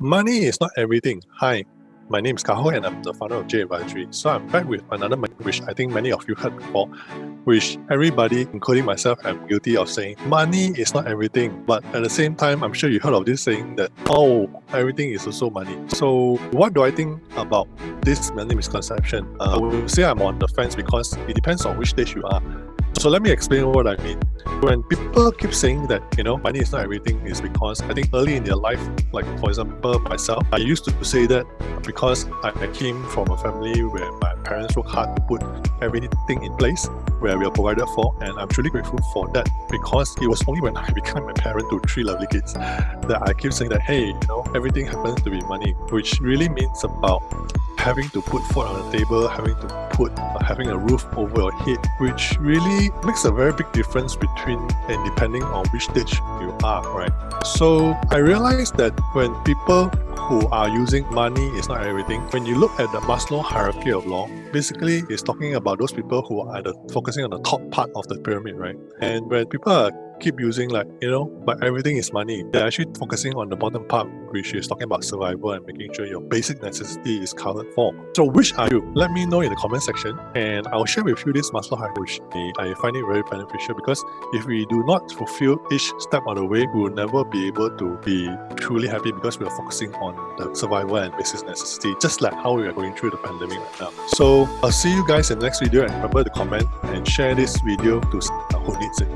Money is not everything. Hi, my name is Ka Hoe and I'm the founder of J Advisory. So I'm back with another money, which I think many of you heard before, which everybody, including myself, am guilty of saying money is not everything. But at the same time, I'm sure you heard of this saying that, oh, everything is also money. So what do I think about this money misconception? I will say I'm on the fence because it depends on which stage you are. So let me explain what I mean. When people keep saying that, money is not everything, is because I think early in their life, like for example, myself, I used to say that because I came from a family where my parents worked hard to put everything in place, where we are provided for, and I'm truly grateful for that because it was only when I became a parent to 3 lovely kids that I keep saying that, hey, everything happens to be money, which really means about having to put food on the table, having a roof over your head, which really makes a very big difference between and depending on which stage you are, right? So I realized that when people who are using money is not everything, when you look at the Maslow hierarchy of law, basically it's talking about those people who are focusing on the top part of the pyramid, right? And when people keep using but everything is money, they're actually focusing on the bottom part, which is talking about survival and making sure your basic necessity is covered for. So which are you? Let me know in the comment section and I'll share with you this Maslow hierarchy, which I find it very beneficial because if we do not fulfill each step of the way, we will never be able to be truly happy because we are focusing on the survival and basic necessity, just like how we are going through the pandemic right now. So I'll see you guys in the next video, and remember to comment and share this video to someone who needs it.